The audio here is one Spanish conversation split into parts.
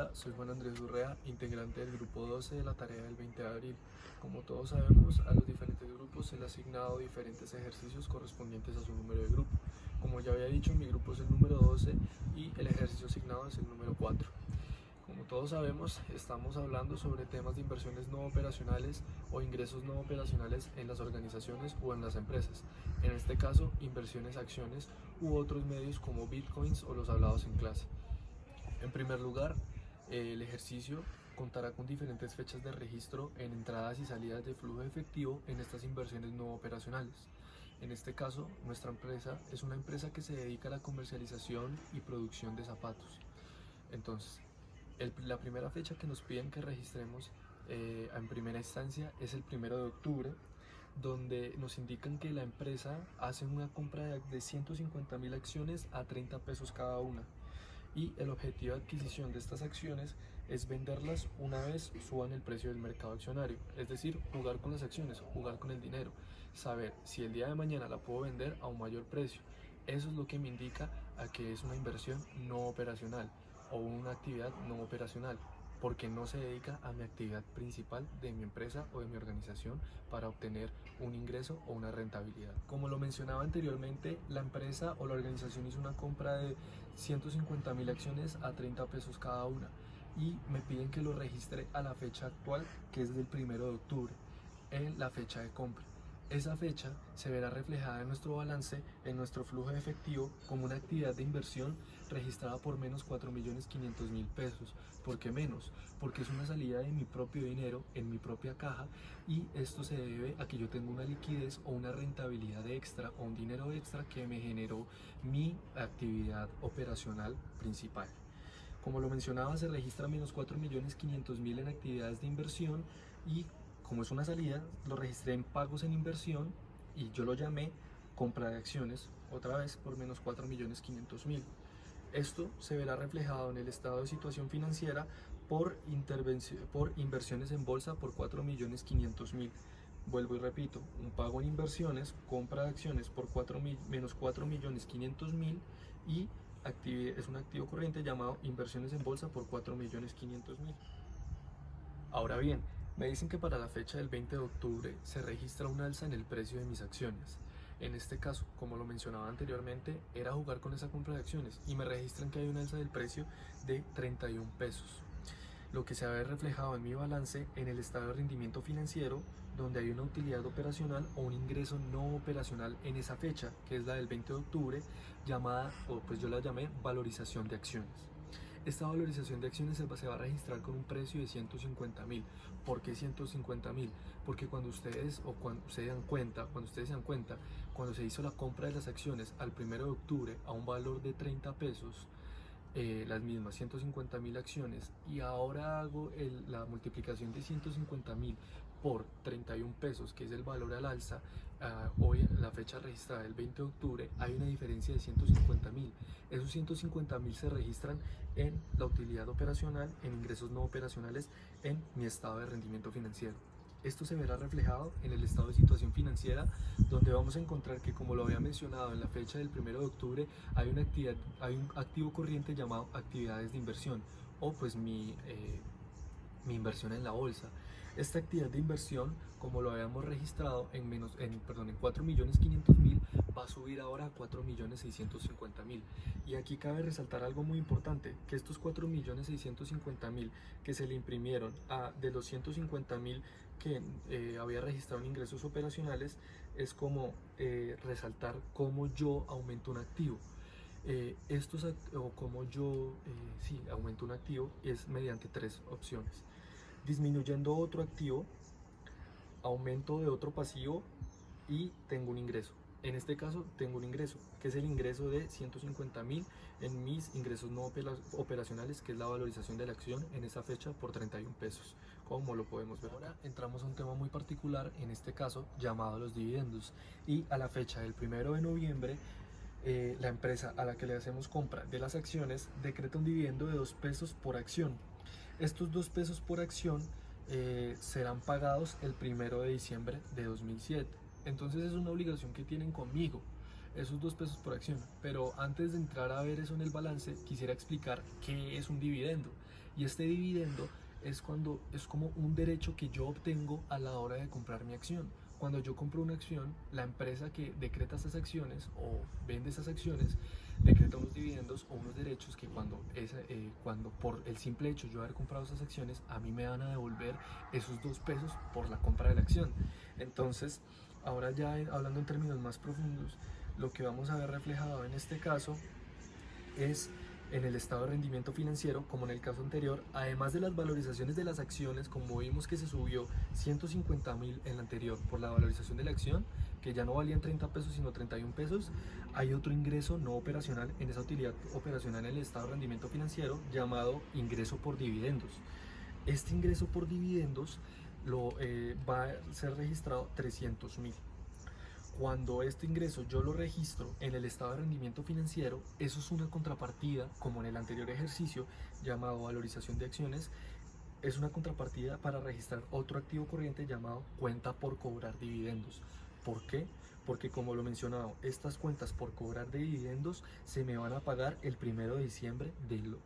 Hola, soy Juan Andrés Urrea, integrante del grupo 12 de la tarea del 20 de abril. Como todos sabemos, a los diferentes grupos se les ha asignado diferentes ejercicios correspondientes a su número de grupo. Como ya había dicho, mi grupo es el número 12 y el ejercicio asignado es el número 4. Como todos sabemos, estamos hablando sobre temas de inversiones no operacionales o ingresos no operacionales en las organizaciones o en las empresas. En este caso, inversiones, acciones u otros medios como bitcoins o los hablados en clase. En primer lugar, el ejercicio contará con diferentes fechas de registro en entradas y salidas de flujo efectivo en estas inversiones no operacionales. En este caso, nuestra empresa es una empresa que se dedica a la comercialización y producción de zapatos. Entonces, la primera fecha que nos piden que registremos en primera instancia es el 1 de octubre, donde nos indican que la empresa hace una compra de 150.000 acciones a 30 pesos cada una, y el objetivo de adquisición de estas acciones es venderlas una vez suban el precio del mercado accionario, es decir, jugar con las acciones, jugar con el dinero, saber si el día de mañana la puedo vender a un mayor precio. Eso es lo que me indica a que es una inversión no operacional o una actividad no operacional, porque no se dedica a mi actividad principal de mi empresa o de mi organización para obtener un ingreso o una rentabilidad. Como lo mencionaba anteriormente, la empresa o la organización hizo una compra de 150.000 acciones a 30 pesos cada una y me piden que lo registre a la fecha actual, que es del 1 de octubre, en la fecha de compra. Esa fecha se verá reflejada en nuestro balance, en nuestro flujo de efectivo, como una actividad de inversión registrada por menos 4.500.000 pesos. ¿Por qué menos? Porque es una salida de mi propio dinero en mi propia caja, y esto se debe a que yo tengo una liquidez o una rentabilidad extra o un dinero extra que me generó mi actividad operacional principal. Como lo mencionaba, se registra menos 4.500.000 en actividades de inversión, y como es una salida, lo registré en pagos en inversión y yo lo llamé compra de acciones, otra vez por menos 4.500.000. Esto se verá reflejado en el estado de situación financiera por inversiones en bolsa por 4.500.000. Vuelvo y repito, un pago en inversiones, compra de acciones por menos 4.500.000, y es un activo corriente llamado inversiones en bolsa por 4.500.000. Ahora bien, me dicen que para la fecha del 20 de octubre se registra un alza en el precio de mis acciones. En este caso, como lo mencionaba anteriormente, era jugar con esa compra de acciones y me registran que hay un alza del precio de 31 pesos, lo que se ve reflejado en mi balance en el estado de rendimiento financiero, donde hay una utilidad operacional o un ingreso no operacional en esa fecha, que es la del 20 de octubre, llamada, o pues yo la llamé valorización de acciones. Esta valorización de acciones se va a registrar con un precio de 150.000. ¿Por qué 150.000? Porque cuando ustedes se dan cuenta, cuando se hizo la compra de las acciones al 1 de octubre a un valor de 30 pesos, las mismas 150.000 acciones, y ahora hago la multiplicación de 150.000 por 31 pesos, que es el valor al alza, hoy la fecha registrada del 20 de octubre, hay una diferencia de 150.000. Esos 150.000 se registran en la utilidad operacional, en ingresos no operacionales, en mi estado de rendimiento financiero. Esto se verá reflejado en el estado de situación financiera, donde vamos a encontrar que, como lo había mencionado, en la fecha del 1 de octubre hay un activo corriente llamado actividades de inversión, o pues mi inversión en la bolsa. Esta actividad de inversión, como lo habíamos registrado en 4.500.000, va a subir ahora a 4.650.000. Y aquí cabe resaltar algo muy importante, que estos 4.650.000 que se le imprimieron de los 150.000 que había registrado en ingresos operacionales, es como resaltar cómo yo aumento un activo. O como yo aumento un activo es mediante tres opciones: disminuyendo otro activo, aumento de otro pasivo, y tengo un ingreso. En este caso tengo un ingreso, que es el ingreso de 150.000 en mis ingresos no operacionales, que es la valorización de la acción en esa fecha por 31 pesos, como lo podemos ver. Ahora entramos a un tema muy particular, en este caso llamado los dividendos, y a la fecha del 1 de noviembre, la empresa a la que le hacemos compra de las acciones decreta un dividendo de 2 pesos por acción. Estos 2 pesos por acción serán pagados el 1 de diciembre de 2007. Entonces es una obligación que tienen conmigo, esos 2 pesos por acción. Pero antes de entrar a ver eso en el balance, quisiera explicar qué es un dividendo. Y este dividendo es como un derecho que yo obtengo a la hora de comprar mi acción. Cuando yo compro una acción, la empresa que decreta esas acciones o vende esas acciones decreta unos dividendos o unos derechos que cuando por el simple hecho yo haber comprado esas acciones, a mí me van a devolver esos 2 pesos por la compra de la acción. Entonces, ahora ya hablando en términos más profundos, lo que vamos a ver reflejado en este caso es en el estado de rendimiento financiero, como en el caso anterior, además de las valorizaciones de las acciones, como vimos que se subió 150.000 en la anterior por la valorización de la acción, que ya no valían 30 pesos sino 31 pesos, hay otro ingreso no operacional en esa utilidad operacional en el estado de rendimiento financiero llamado ingreso por dividendos. Este ingreso por dividendos va a ser registrado 300.000. Cuando este ingreso yo lo registro en el estado de rendimiento financiero, eso es una contrapartida, como en el anterior ejercicio llamado valorización de acciones, es una contrapartida para registrar otro activo corriente llamado cuenta por cobrar dividendos. ¿Por qué? Porque como lo mencionaba, estas cuentas por cobrar de dividendos se me van a pagar el 1 de diciembre del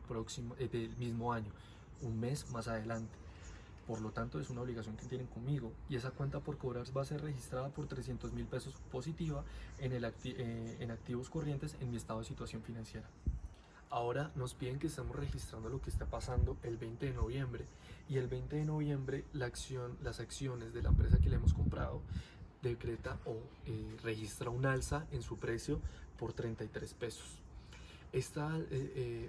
mismo año, un mes más adelante. Por lo tanto, es una obligación que tienen conmigo y esa cuenta por cobrar va a ser registrada por 300.000 pesos positiva en activos corrientes en mi estado de situación financiera. Ahora nos piden que estemos registrando lo que está pasando el 20 de noviembre y el 20 de noviembre las acciones de la empresa que le hemos comprado decreta o registra un alza en su precio por 33 pesos.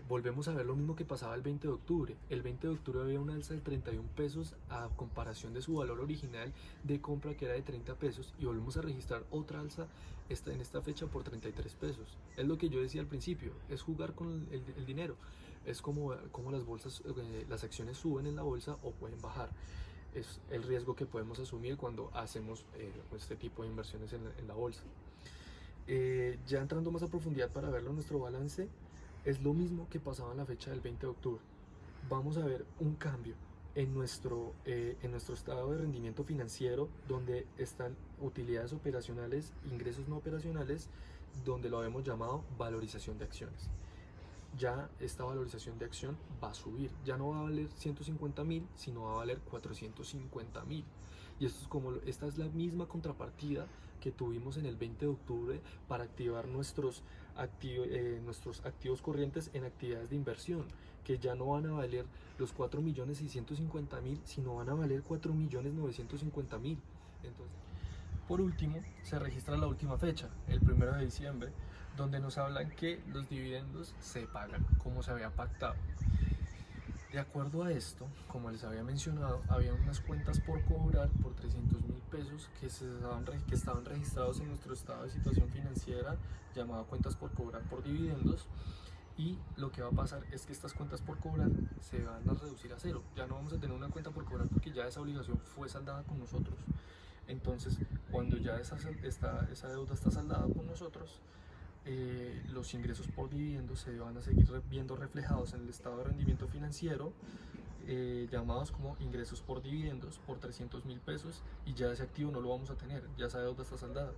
Volvemos a ver lo mismo que pasaba el 20 de octubre. El 20 de octubre había un alza de 31 pesos a comparación de su valor original de compra que era de 30 pesos y volvemos a registrar otra alza en esta fecha por 33 pesos. Es lo que yo decía al principio, es jugar con el dinero. Es como las bolsas, las acciones suben en la bolsa o pueden bajar. Es el riesgo que podemos asumir cuando hacemos este tipo de inversiones en la bolsa. Ya entrando más a profundidad para verlo en nuestro balance, es lo mismo que pasaba en la fecha del 20 de octubre. Vamos a ver un cambio en nuestro estado de rendimiento financiero, donde están utilidades operacionales, ingresos no operacionales, donde lo habíamos llamado valorización de acciones. Ya esta valorización de acción va a subir, ya no va a valer 150.000, sino va a valer 450.000. Y esta es la misma contrapartida que tuvimos en el 20 de octubre para activar nuestros activos corrientes en actividades de inversión, que ya no van a valer los 4.650.000, sino van a valer 4.950.000. Entonces, por último, se registra la última fecha, el 1 de diciembre, donde nos hablan que los dividendos se pagan como se había pactado. De acuerdo a esto, como les había mencionado, había unas cuentas por cobrar por 300.000 pesos que estaban registrados en nuestro estado de situación financiera, llamado cuentas por cobrar por dividendos. Y lo que va a pasar es que estas cuentas por cobrar se van a reducir a cero. Ya no vamos a tener una cuenta por cobrar porque ya esa obligación fue saldada con nosotros. Entonces, cuando ya esa deuda está saldada con nosotros, los ingresos por dividendos se van a seguir viendo reflejados en el estado de rendimiento financiero, llamados como ingresos por dividendos por 300.000 pesos, y ya ese activo no lo vamos a tener, ya esa deuda está saldada.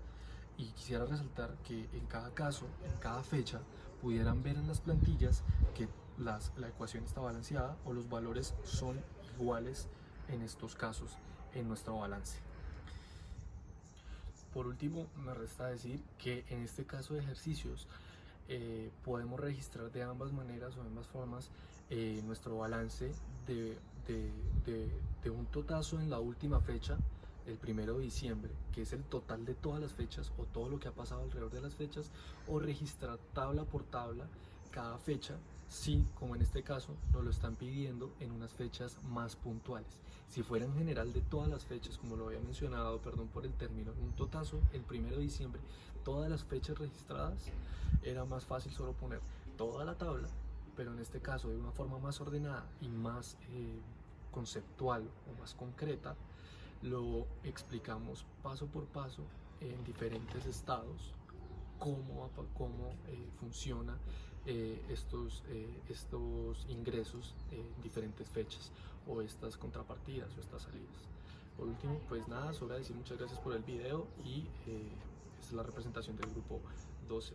Y quisiera resaltar que en cada caso, en cada fecha, pudieran ver en las plantillas que la ecuación está balanceada o los valores son iguales en estos casos en nuestro balance. Por último, me resta decir que en este caso de ejercicios podemos registrar de ambas maneras o de ambas formas nuestro balance de un totazo en la última fecha, el 1 de diciembre, que es el total de todas las fechas o todo lo que ha pasado alrededor de las fechas, o registrar tabla por tabla cada fecha, si, como en este caso, nos lo están pidiendo en unas fechas más puntuales. Si fuera en general de todas las fechas, como lo había mencionado, perdón por el término, un totazo, el 1 de diciembre, todas las fechas registradas, era más fácil solo poner toda la tabla, pero en este caso de una forma más ordenada y más conceptual o más concreta, lo explicamos paso por paso en diferentes estados, cómo funciona estos ingresos en diferentes fechas, o estas contrapartidas o estas salidas. Por último, pues nada, sobra decir muchas gracias por el video y esta es la representación del grupo 12.